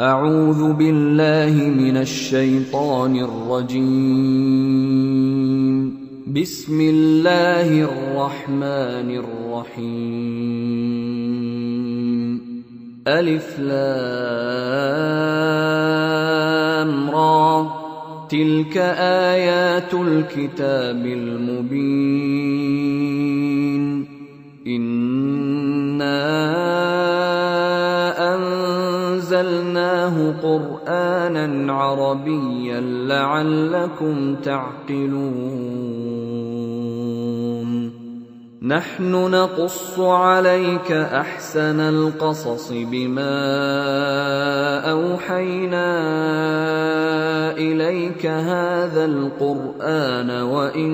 أعوذ بالله من الشيطان الرجيم. بسم الله الرحمن الرحيم. ألف لام را، تلك آيات الكتاب المبين. إنا أنزلناه قرآنا عربيا لعلكم تعقلون. نحن نقص عليك أحسن القصص بما أوحينا إليك هذا القرآن وإن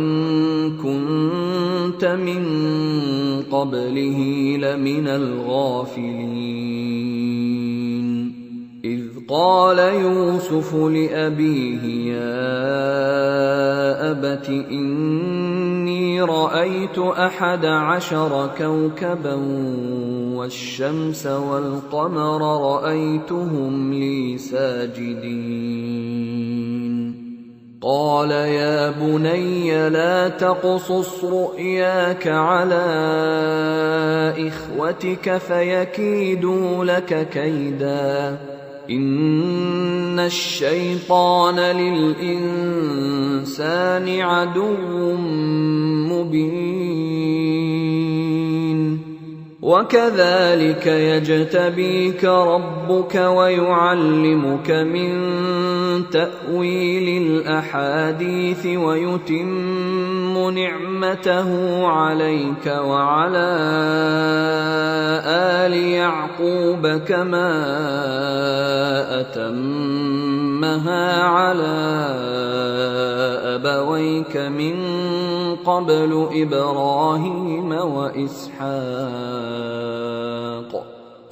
كنت من قبله لمن الغافلين. إذ قال يوسف لأبيه يا أبت إني رأيت 11 كوكبا والشمس والقمر رأيتهم لي ساجدين. قال يا بني لا تقصص رؤياك على إخوتك فيكيدوا لك كيدا، إن الشيطان للإنسان عدو مبين. وكذلك يجتبيك ربك ويعلمك من تأويل الأحاديث ويتم نعمته عليك وعلى آل يعقوب كما أتمها على أبويك من قبل إبراهيم وإسحاق،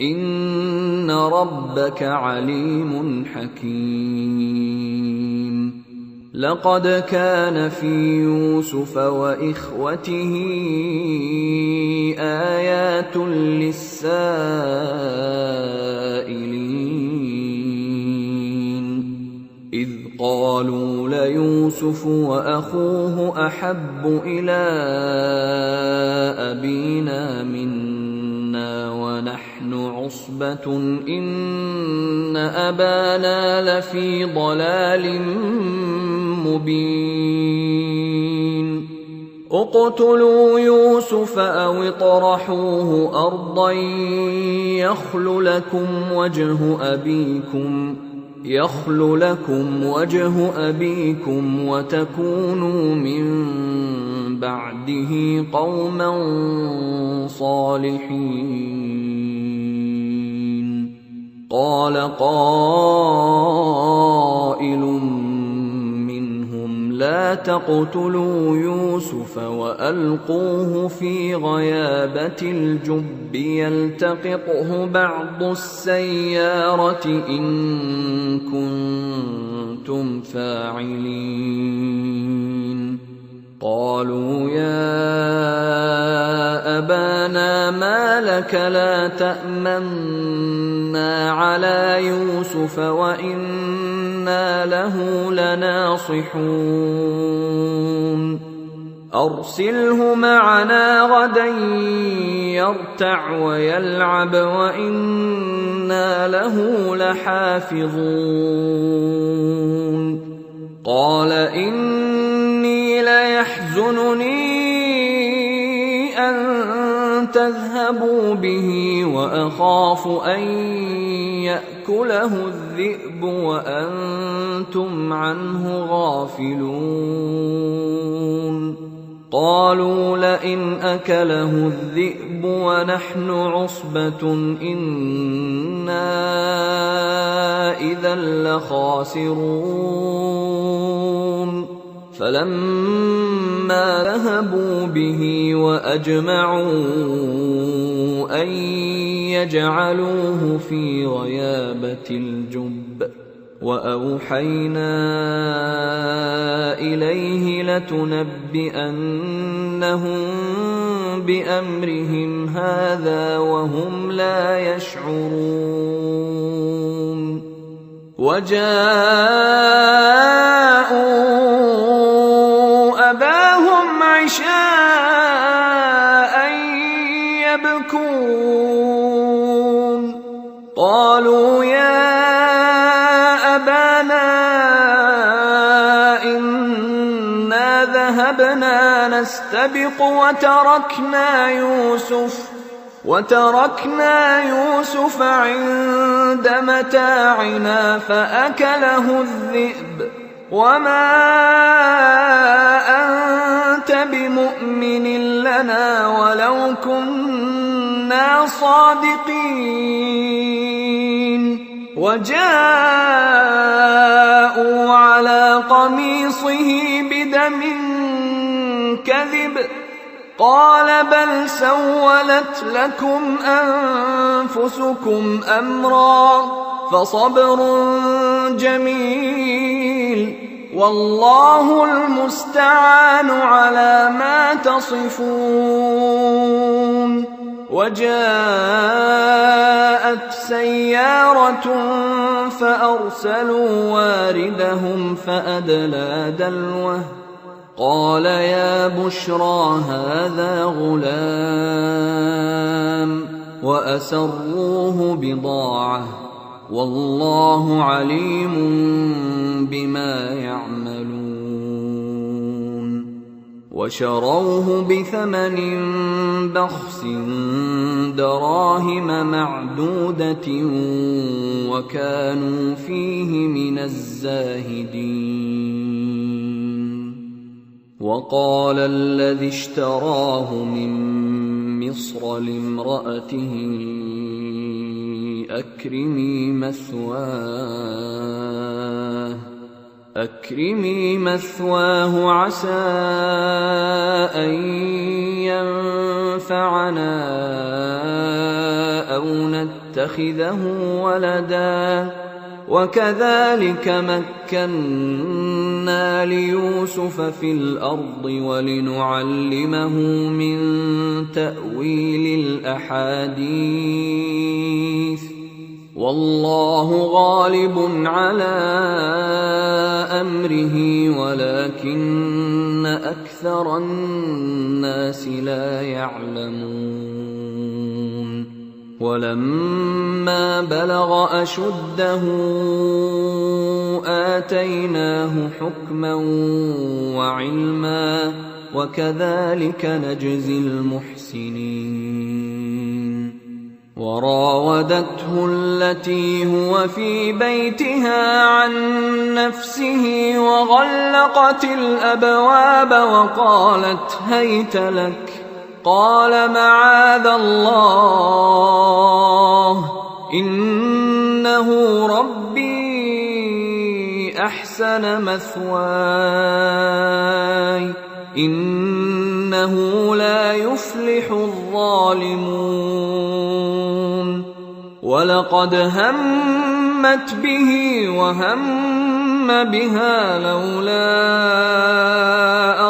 إن ربك عليم حكيم. لقد كان في يوسف وإخوته آيات للسائلين، إذ قالوا ليوسف وأخوه أحب إلى أبينا منا ونحن عصبة إن أبانا لفي ضلال مبين. اقتلوا يوسف أو اطرحوه أرضا يخل لكم وجه أبيكم وتكونوا من بعده قوما صالحين. قال قائل منهم لا تقتلوا يوسف وألقوه في غيابة الجب يلتقطه بعض السيارة إن كنتم فاعلين. قالوا يا أبانا ما لك لا تأمنا على يوسف وإنا له لناصحون. أرسله معنا غدا يرتع ويلعب وإنا له لحافظون. قال إني ليحزنني أن تذهبوا به وأخاف أن يأكله الذئب وأنتم عنه غافلون. قالوا لئن أكله الذئب ونحن عصبة إنا إذا لخاسرون. فلما ذهبوا به وأجمعوا أن يجعلوه في غيابة الجب وأوحينا إليه لتنبئنهم بأمرهم هذا وهم لا يشعرون. وجاءوا أباهم عشاء يبكون قالوا يا أبانا إنا ذهبنا نستبق وتركنا يوسف عند متاعنا فأكله الذئب وما أنت بمؤمن لنا ولو كنا صادقين وجاءوا على قميصه بدم كذب قال بل سولت لكم أنفسكم أمرا فصبر جميل والله المستعان على ما تصفون. وجاءت سيارة فأرسلوا واردهم فأدلى دلوه قال يا بشرى هذا غلام وأسروه بضاعة والله عليم بما يعملون. وشروه بثمن بخس دراهم معدودة وكانوا فيه من الزاهدين. وقال الذي اشتراه من مصر لامرأته أكرمي مثواه عسى أن ينفعنا أو نتخذه ولدا وكذلك مكنا ليوسف في الأرض ولنعلمه من تأويل الأحاديث والله غالب على أمره ولكن أكثر الناس لا يعلمون. ولما بلغ أشده آتيناه حكما وعلما وكذلك نجزي المحسنين. وراودته التي هو في بيتها عن نفسه وغلقت الأبواب وقالت هيت لك قال معاذ الله إنه ربي أحسن مثواي إنه لا يفلح الظالمون. ولقد همت به وهم بها لولا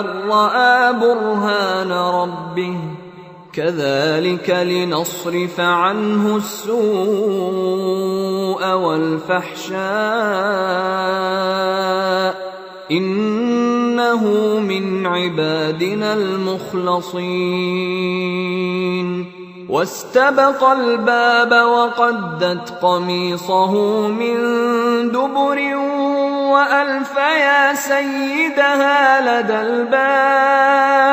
أن رأى برهان ربه كذلك لنصرف عنه السوء والفحشاء إنه من عبادنا المخلصين. واستبق الباب وقدت قميصه من دبر وألف يا سيدها لدى الباب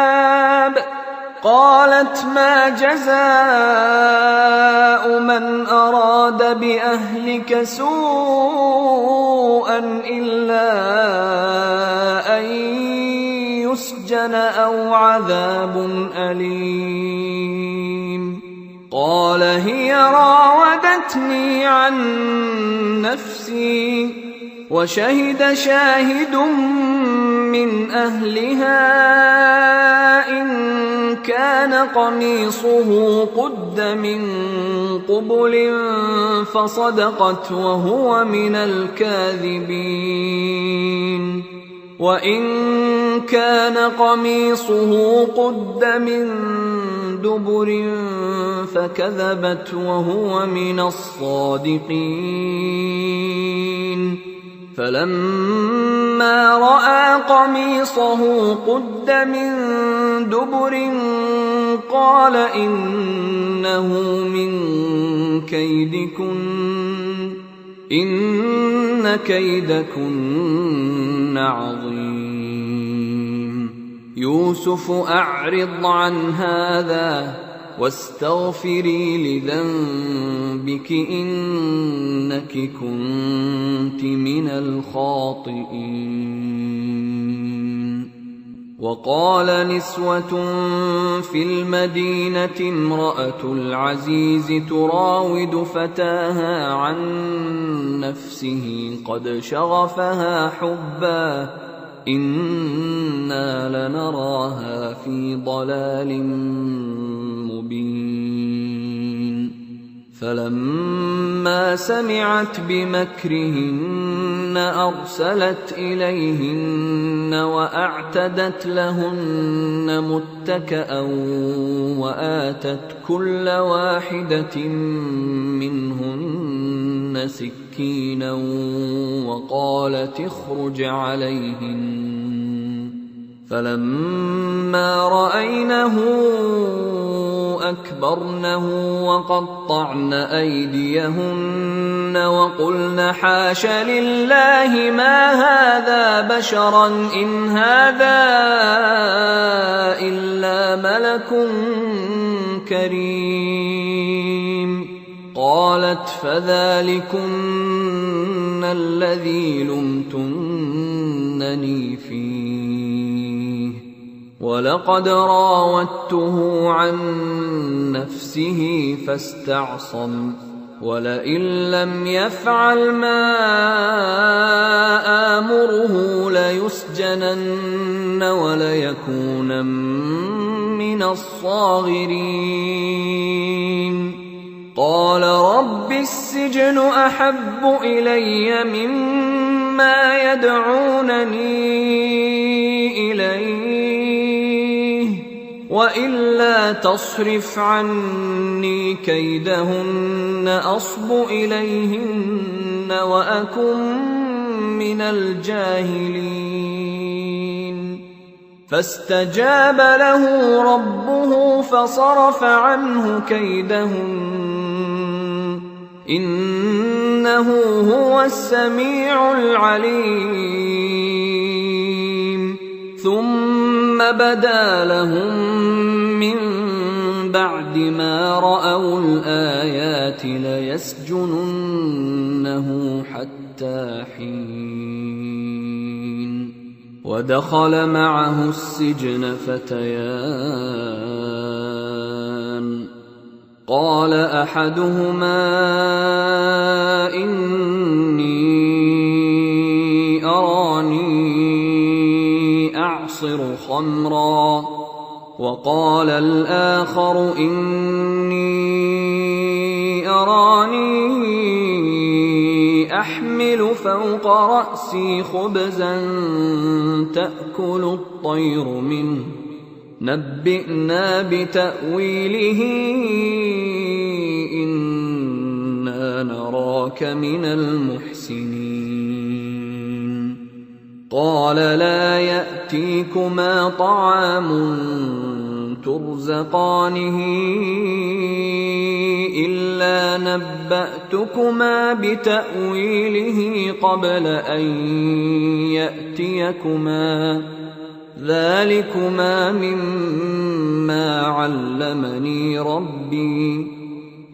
قالت ما جزاء من أراد بأهلك سوءا إلا أن يسجن أو عذاب أليم. قال هي راودتني عن نفسي وشهد شاهد من أهلها إن كان قميصه قد من قبل فصدقت وهو من الكاذبين وإن كان قميصه قد من دبر فكذبت وهو من الصادقين. فلما رأى قميصه قد من دبر قال إنه من كيدكن إن كيدكن عظيم. يوسف أعرض عن هذا واستغفري لذنبك إنك كنت من الخاطئين. وقال نسوة في المدينة امرأة العزيز تراود فتاها عن نفسه قد شغفها حبا إنا لنراها في ضلال مبين. فلما سمعت بمكرهن أرسلت إليهن وأعتدت لهن متكأ وآتت كل واحدة منهن سكينا وقالت اخرج عليهن. فلما رأينه أكبرنه وقطعن أيديهن وقلن حاش لله ما هذا بشرا إن هذا إلا ملك كريم. قالت فذلكن الذي لمتنني فيه ولقد راودته عن نفسه فاستعصم ولئن لم يفعل ما آمره ليسجنن وليكونن من الصاغرين. قال رب السجن أحب إلي مما يدعونني إليه وإلا تصرف عني كيدهن أصب إليهن وأكن من الجاهلين. فاستجاب له ربه فصرف عنه كيدهن إنه هو السميع العليم. ثم بدا لهم من بعد ما رأوا الآيات ليسجننه حتى حين. ودخل معه السجن فتيان قال أحدهما إني أراني أعصر خمرا وقال الآخر إني أراني أحمل فوق رأسي خبزا تأكل الطير منه نبئنا بتأويله إنا نراك من المحسنين. قال لا يأتيكما طعام ترزقانه إلا نبأتكما بتأويله قبل أن يأتيكما ذلكما مما علمني ربي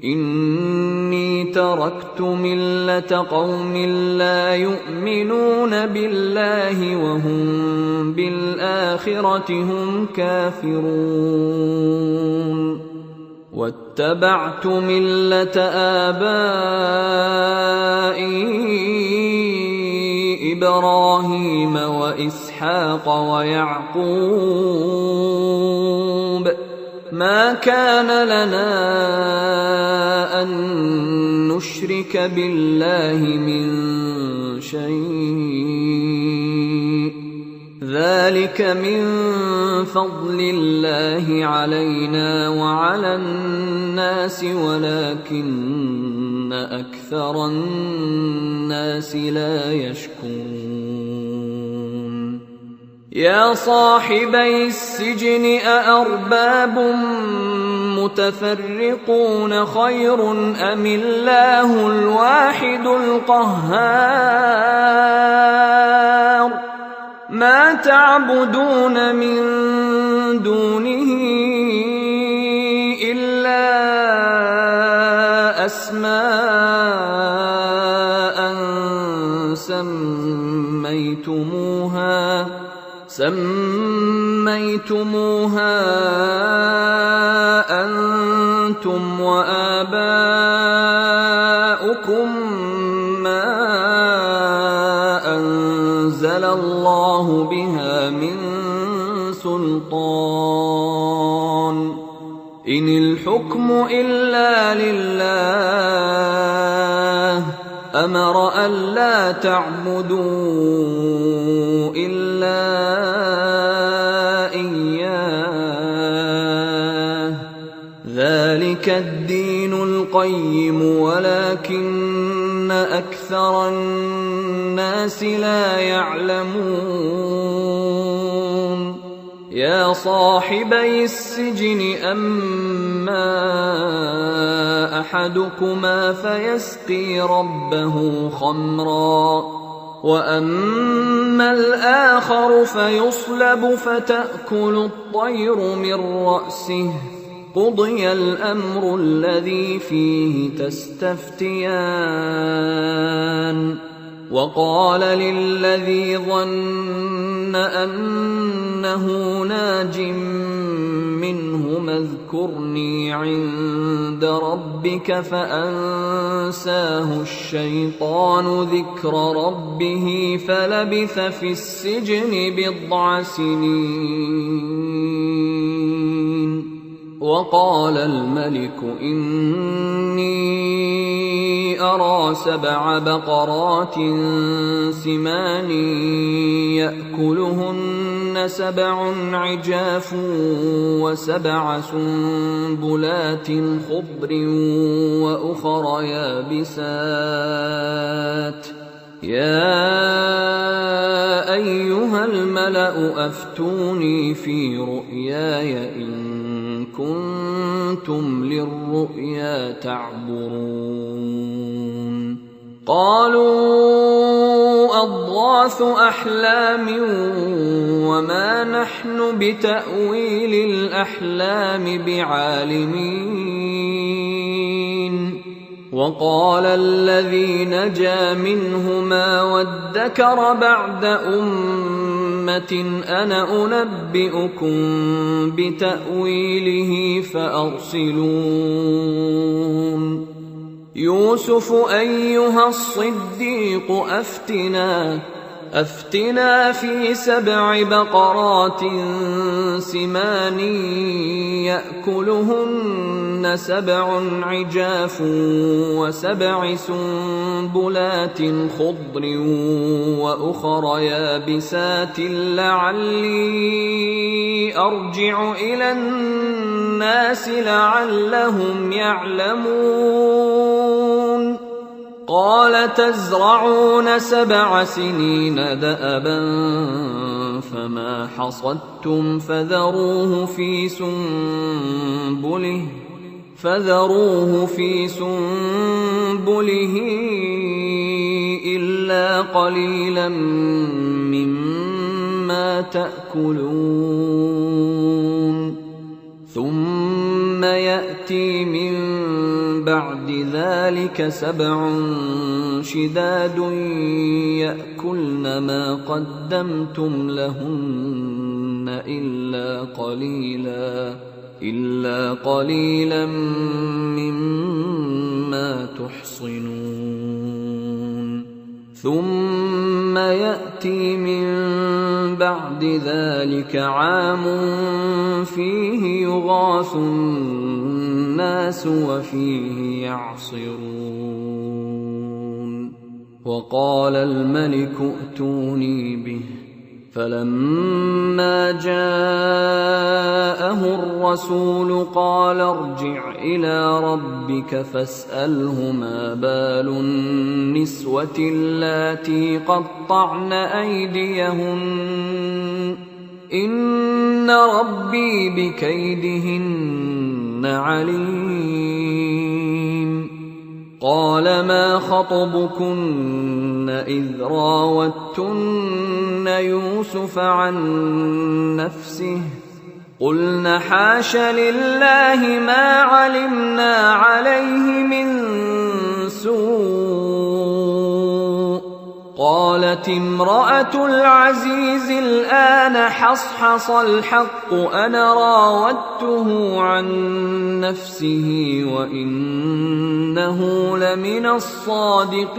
إني تركت ملة قوم لا يؤمنون بالله وهم بالآخرة هم كافرون واتبعت ملة آبائي إبراهيم وإسحاق ويعقوب ما كان لنا أن نشرك بالله من شيء ذلك من فضل الله علينا وعلى الناس ولكن أكثر الناس لا يشكرون يا صاحبي السجن أأرباب متفرقون خير أم الله الواحد القهار ما تعبدون من دونه إلا أسماء سميتموها أنتم وآباؤكم ما أنزل الله بها من سلطان إن الحكم إلا لله أمر ألا تعبدوا إلا إياه ذلك الدين القيم ولكن أكثر الناس لا يعلمون يا صاحبي السجن أما أحدكما فيسقي ربه خمرا وأما الآخر فيصلب فتأكل الطير من رأسه قضي الأمر الذي فيه تستفتيان وقال للذي ظن أنه ناج منهما اذكرني عند ربك فأنساه الشيطان ذكر ربه فلبث في السجن 10 سنين وقال الملك إني أرى 7 بقرات سمان يأكلهن 7 عجاف و7 سنبلات خضر وأخر يابسات يا أيها الملأ أفتوني في رؤياي إن كنتم للرؤيا تعبرون قالوا أضغاث أحلام وما نحن بتأويل الأحلام بعالمين وقال الذي نجا منهما وادكر بعد أمة أنا أنبئكم بتأويله فأرسلون يوسف أيها الصديق أفتنا في 7 بقرات سمان يأكلهن 7 عجاف و7 سنبلات خضر وأخر يابسات لعلي أرجع إلى الناس لعلهم يعلمون قال تزرعون 7 سنين دأبا فما حصدتم فذروه في سنبله إلا قليلا مما تأكلون ثم يأتي من بعد ذلك 7 شداد يأكلن ما قدمتم لهن إلا قليلا مما تحصنون ثم يأتي من بعد ذلك عام فيه يغاث الناس وفيه يعصرون وقال الملك ائتوني به فلما جاءه الرسول قال ارجع إلى ربك فاسأله ما بال النسوة اللاتي قطعن أيديهن إن ربي بكيدهن عليم. قال ما خطبكن إذ راوتن يوسف عن نفسه قلن حاش لله ما علمنا عليه من سوء. قالت امرأة العزيز الآن حصحص الحق أنا راودته عن نفسه وإنه لمن الصادقين.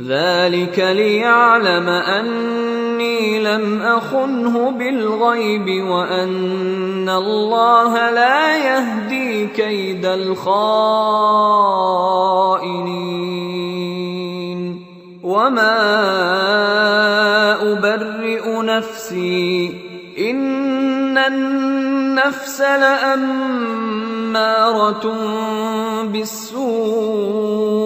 ذلك ليعلم أني لم أخنه بالغيب وأن الله لا يهدي كيد الخائنين. وما أبرئ نفسي إن النفس لأمارة بالسوء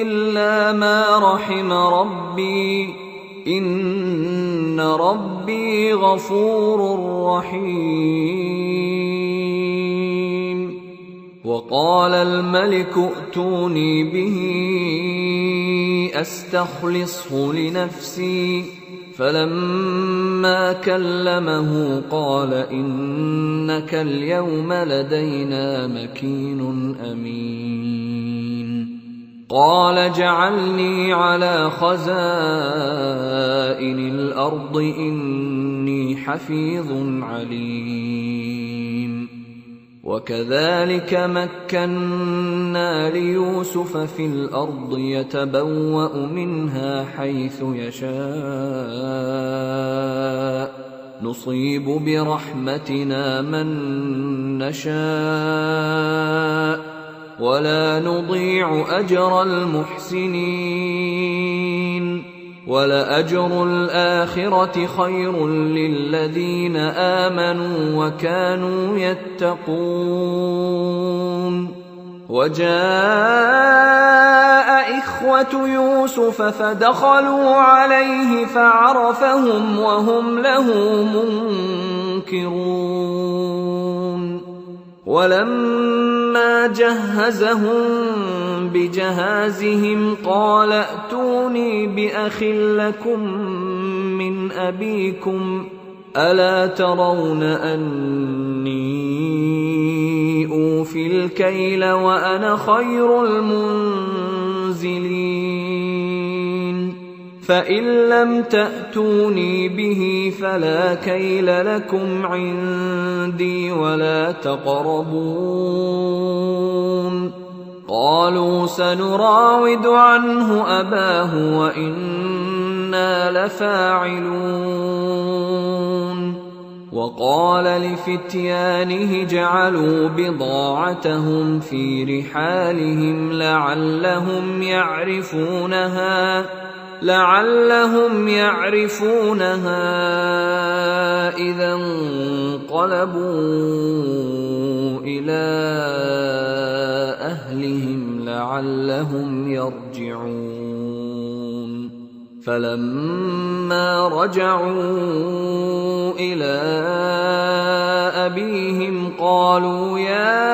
إلا ما رحم ربي إن ربي غفور رحيم. وقال الملك ائتوني به أستخلصه لنفسي فلما كلمه قال إنك اليوم لدينا مكين أمين. قال اجعلني على خزائن الأرض إني حفيظ عليم. وكذلك مكنا ليوسف في الأرض يتبوأ منها حيث يشاء نصيب برحمتنا من نشاء ولا نضيع أجر المحسنين. ولأجر الآخرة خير للذين آمنوا وكانوا يتقون. وجاء إخوة يوسف فدخلوا عليه فعرفهم وهم له منكرون. ولما جهزهم بجهازهم قال ائتوني بأخ لكم من أبيكم ألا ترون أني أوفي الكيل وأنا خير المنزلين. فإن لم تأتوني به فلا كيل لكم عندي ولا تقربون. قالوا سنراود عنه أباه وإنا لفاعلون. وقال لفتيانه اجعلوا بضاعتهم في رحالهم لعلهم يعرفونها إذا انقلبوا إلى أهلهم لعلهم يرجعون. فلما رجعوا إلى أبيهم قالوا يا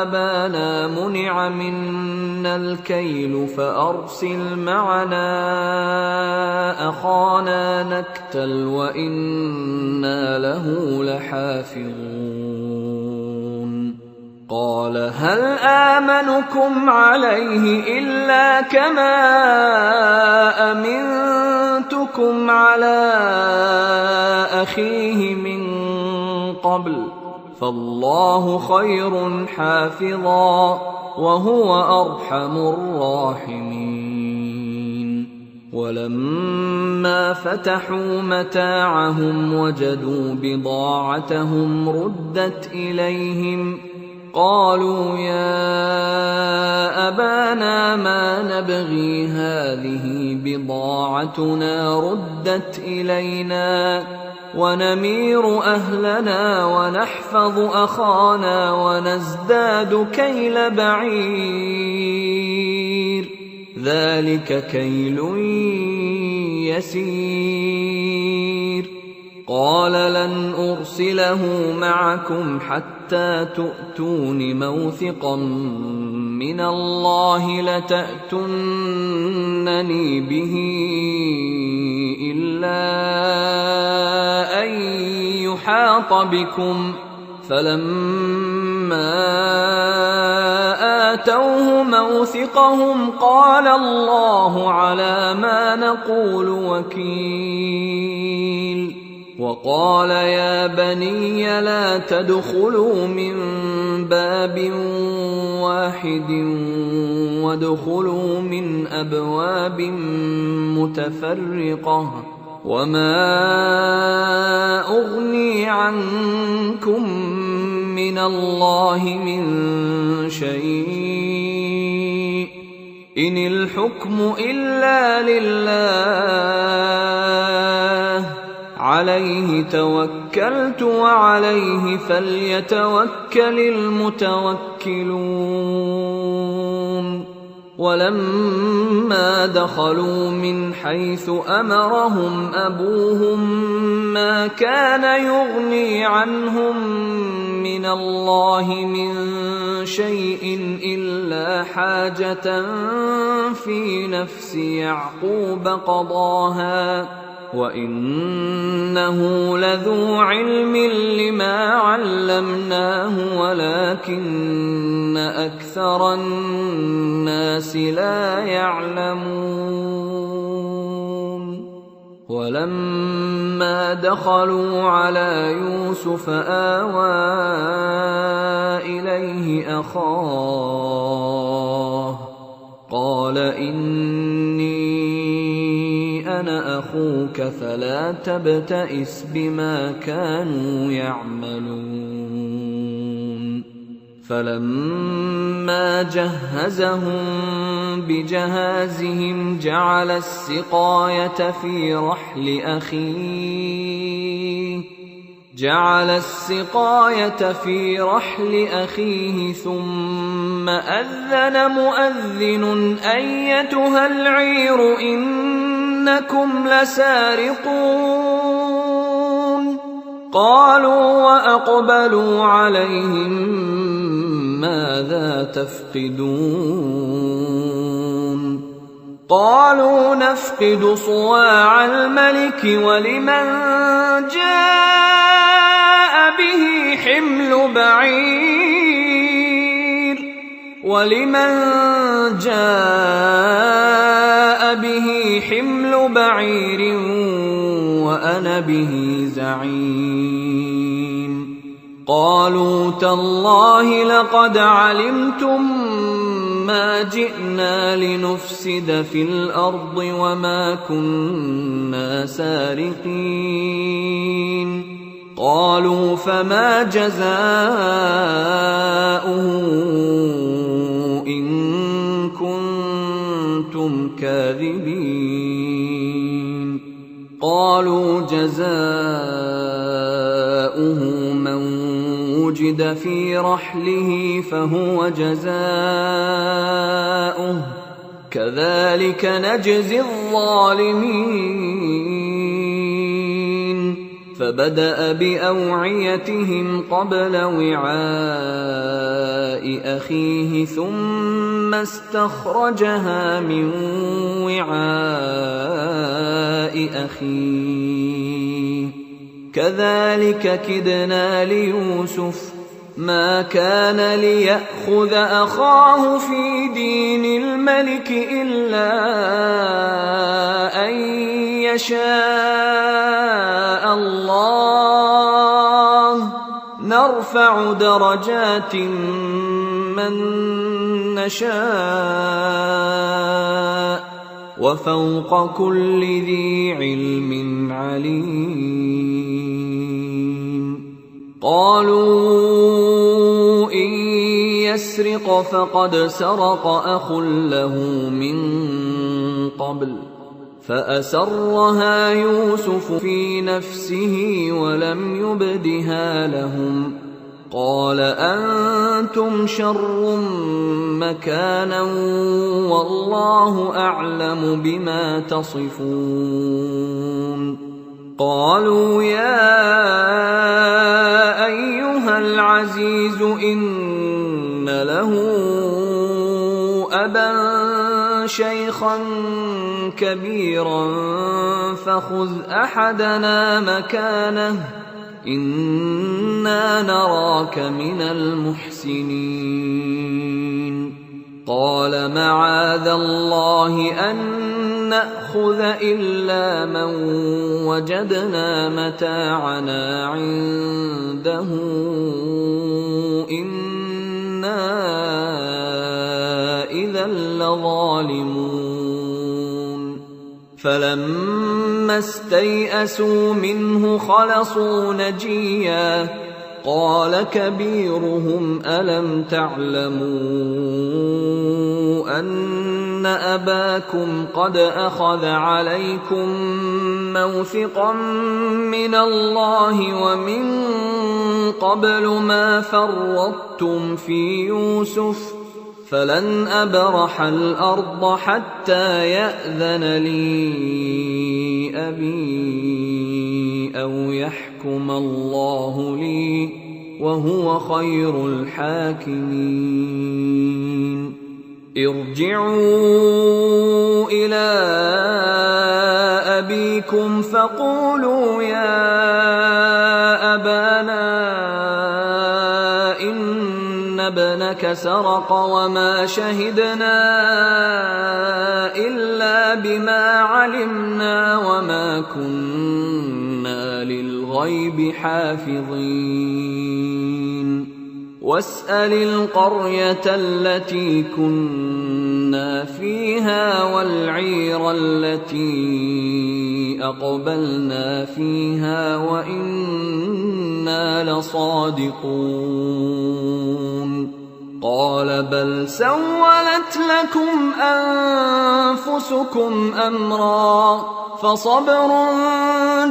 أبانا منع منا الكيل فأرسل معنا أخانا نكتل وإنا له لحافظون. قال هل آمنكم عليه إلا كما أمنتكم على أخيه من قبل فالله خير حافظا وهو أرحم الراحمين. ولما فتحوا متاعهم وجدوا بضاعتهم ردت إليهم قالوا يا أبانا لنا ما نبغي هذه بضاعتنا ردت إلينا ونمير أهلنا ونحفظ أخانا ونزداد كيل بعير ذلك كيل يسير قال لن أرسله معكم حتى تؤتون موثقا من الله لتأتونني به إلا أن يحاط بكم فلما آتوه موثقهم قال الله على ما نقول وكيل وقال يا بني لا تدخلوا من باب واحد وادخلوا من أبواب متفرقة وما أغني عنكم من الله من شيء إن الحكم إلا لله عليه توكلت وعليه فليتوكل المتوكلون ولما دخلوا من حيث أمرهم أبوهم ما كان يغني عنهم من الله من شيء إلا حاجة في نفس يعقوب قضاها وإنه لذو علم لما علمناه ولكن أكثر الناس لا يعلمون ولما دخلوا على يوسف آوى إليه أخاه قال إني أنا أخوك فلا تبتئس بما كانوا يعملون فلما جهزهم بجهازهم جعل السقاية في رحل أخيه ثم أذن مؤذن أيتها العير إنكم لسارقون قالوا وأقبلوا عليهم ماذا تفقدون قالوا نفقد صواع الملك ولمن جاء به حمل بعير وأنا به زعيم قالوا تالله لقد علمتم ما جئنا لنفسد في الأرض وما كنا سارقين قالوا فما جزاؤه إن كنتم كاذبين قالوا جزاؤه من وجد في رحله فهو جزاؤه كذلك نجزي الظالمين فبدأ بأوعيتهم قبل وعاء أخيه ثم استخرجها من وعاء أخيه كذلك كدنا ليوسف ما كان ليأخذ أخاه في دين الملك إلا أن يشاء الله نرفع درجات من نشاء وفوق كل ذي علم عليم قالوا إن يسرق فقد سرق أخ له من قبل فأسرها يوسف في نفسه ولم يبدها لهم قال أنتم شر مكانا والله أعلم بما تصفون قالوا يا أيها العزيز إن له أبا شيخا كبيرا فخذ أحدنا مكانه إنا نراك من المحسنين قال معاذ الله أن نأخذ إلا من وجدنا متاعنا عنده إنا إذا لظالمون فلما استيئسوا منه خلصوا نجيا قال كبيرهم ألم تعلموا أن أباكم قد أخذ عليكم موثقا من الله ومن قبل ما فرطتم في يوسف فلن أبرح الأرض حتى يأذن لي أبي أو يحكم الله لي وهو خير الحاكمين ارجعوا إلى أبيكم فقولوا يا أبانا إن ابنك سرق وما شهدنا إلا بما علمنا وما كنا للغيب حافظين واسأل القرية التي كنا فيها والعير التي أقبلنا فيها وإنا لصادقون قال بل سولت لكم أنفسكم أمرا فصبر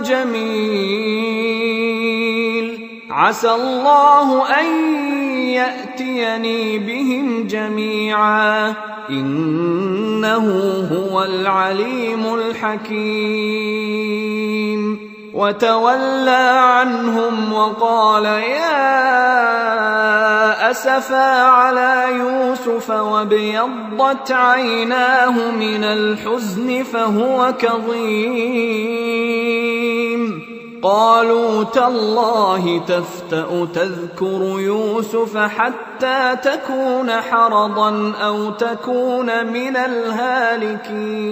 جميل عسى الله أن يأتيني بهم جميعا إنه هو العليم الحكيم وتولى عنهم وقال يا أسفا على يوسف وابيضت عيناه من الحزن فهو كظيم قالوا تالله تفتأ تذكر يوسف حتى تكون حرضا أو تكون من الهالكين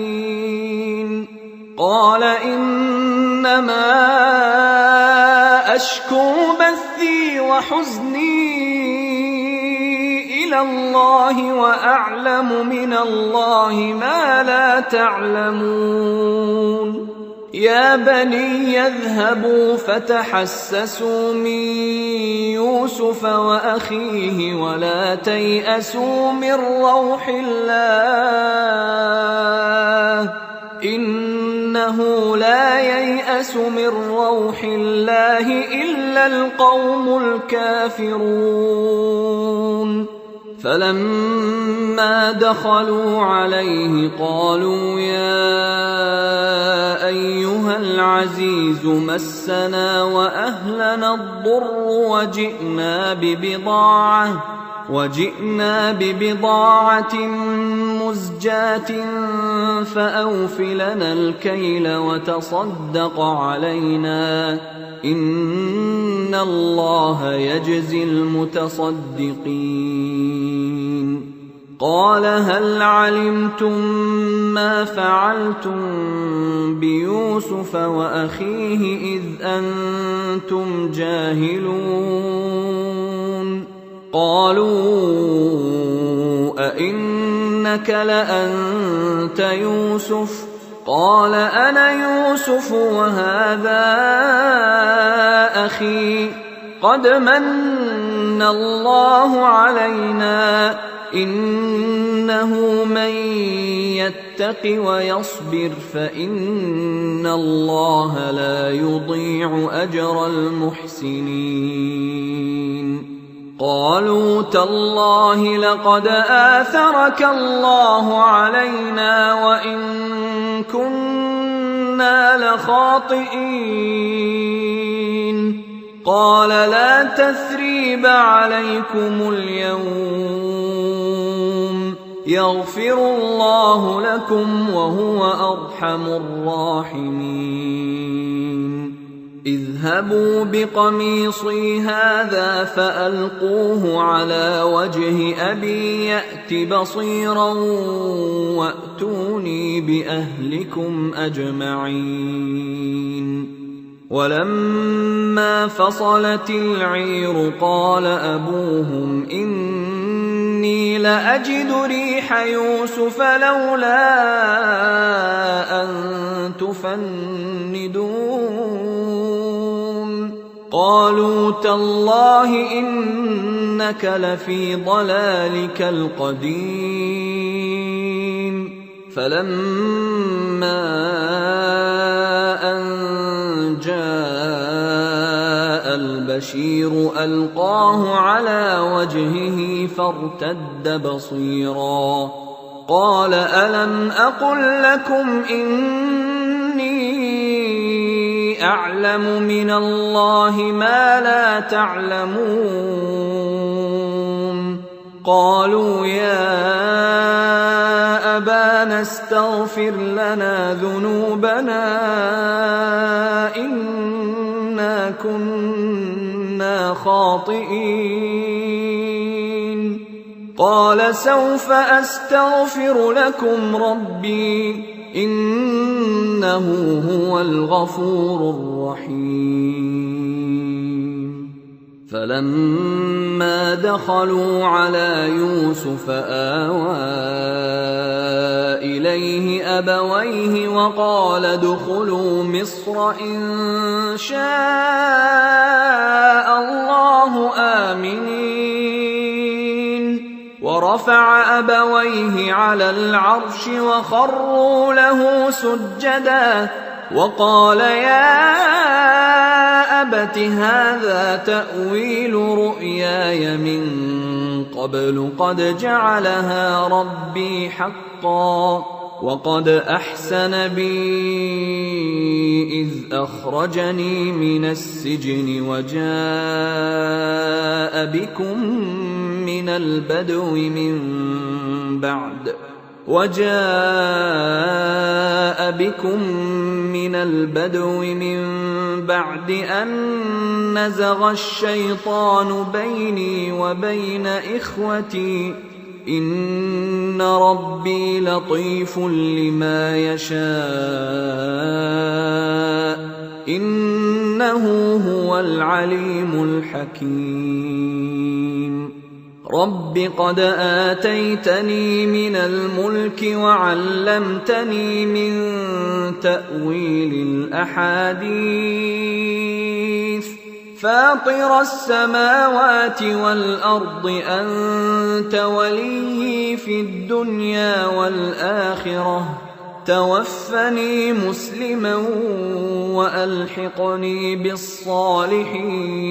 قال إنما أشكو بثي وحزني إلى الله وأعلم من الله ما لا تعلمون يا بني يذهبوا فتحسسوا من يوسف وأخيه ولا تيأسوا من روح الله إنه لا ييأس من روح الله إلا القوم الكافرون فلما دخلوا عليه قالوا يا أيها العزيز مسنا وأهلنا الضر وجئنا ببضاعة مزجاة فأوف لنا الكيل وتصدق علينا إن الله يجزي المتصدقين قال هل علمتم ما فعلتم بيوسف وأخيه إذ أنتم جاهلون قالوا أئنك لأنت يوسف قال أنا يوسف وهذا أخي قد من الله علينا إنه من يتق ويصبر فإن الله لا يضيع أجر المحسنين قالوا تالله لقد آثرك الله علينا وإن كنا لخاطئين قال لا تثريب عليكم اليوم يغفر الله لكم وهو أرحم الراحمين اذهبوا بقميصي هذا فألقوه على وجه أبي يأت بصيرا وأتوني بأهلكم أجمعين ولما فصلت العير قال أبوهم إني لأجد ريح يوسف لولا أن تفندون قالوا تالله إنك لفي ضلالك القديم فلما أن جاء البشير ألقاه على وجهه فارتد بصيرا قال ألم أقل لكم إني أعلم من الله ما لا تعلمون قالوا يا أبانا استغفر لنا ذنوبنا إنا كنا خاطئين قال سوف أستغفر لكم ربي إنه هو الغفور الرحيم فلما دخلوا على يوسف آوى إليه أبويه وقال ادخلوا مصر إن شاء الله آمنين ورفع أبويه على العرش وخروا له سجدا وقال يا أبت هذا تأويل رؤياي من قبل قد جعلها ربي حقا وقد أحسن بي إذ أخرجني من السجن وجاء بكم من البدو من بعد أن نزغ الشيطان بيني وبين إخوتي إن ربي لطيف لما يشاء إنه هو العليم الحكيم رب قد آتيتني من الملك وعلمتني من تأويل الأحاديث فاطر السماوات والأرض أنت وليي في الدنيا والآخرة توفني مسلما وألحقني بالصالحين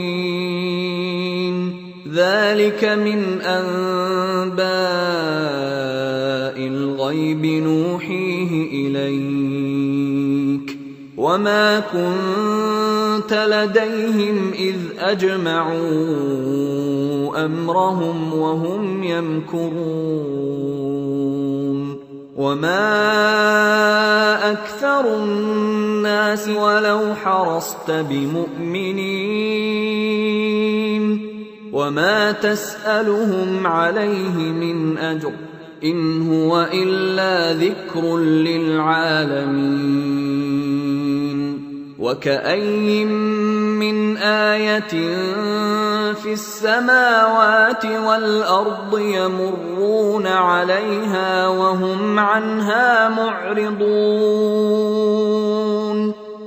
ذلك من أنباء الغيب نوحيه إليك وما كنت لديهم إذ أجمعوا أمرهم وهم يمكرون وما أكثر الناس ولو حرصت بمؤمنين وما تسألهم عليه من أجر إن هو إلا ذكر للعالمين وكأين من آية في السماوات والأرض يمرون عليها وهم عنها معرضون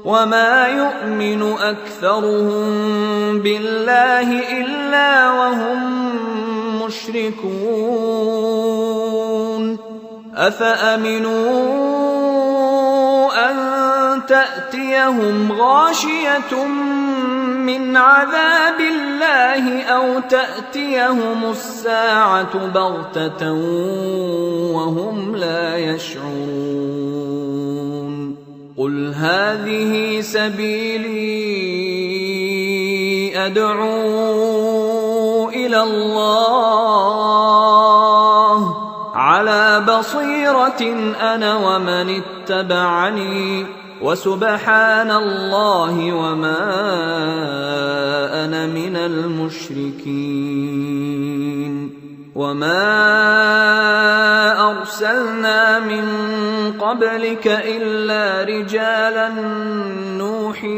وما يؤمن أكثرهم بالله إلا وهم مشركون أفأمنوا أن تأتيهم غاشية من عذاب الله أو تأتيهم الساعة بغتة وهم لا يشعرون قل هذه سبيلي أدعو إلى الله على بصيرة أنا ومن اتبعني وسبحان الله وما أنا من المشركين وما أرسلنا من قبلك إلا رجالا نوحي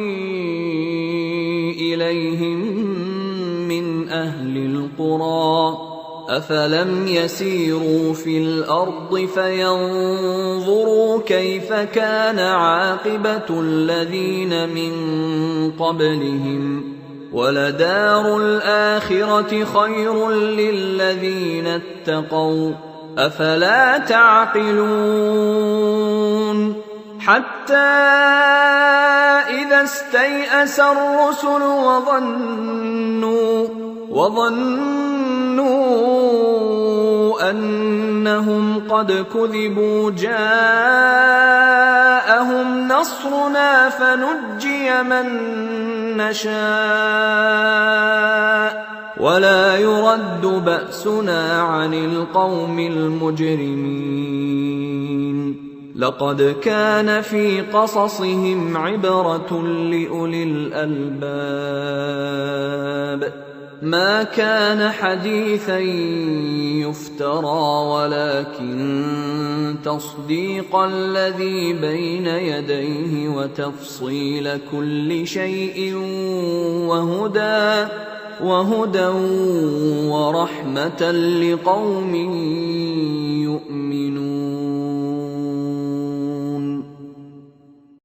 إليهم من أهل القرى أفلم يسيروا في الأرض فينظروا كيف كان عاقبة الذين من قبلهم ولدار الآخرة خير للذين اتقوا أفلا تعقلون حتى إذا استيأس الرسل وظنوا أنهم قد كذبوا جاءهم نصرنا فنجي من نشاء ولا يرد بأسنا عن القوم المجرمين لقد كان في قصصهم عبرة لأولي الألباب ما كان حديثا يفترى ولكن تصديق الذي بين يديه وتفصيل كل شيء وهدى ورحمة لقوم يؤمنون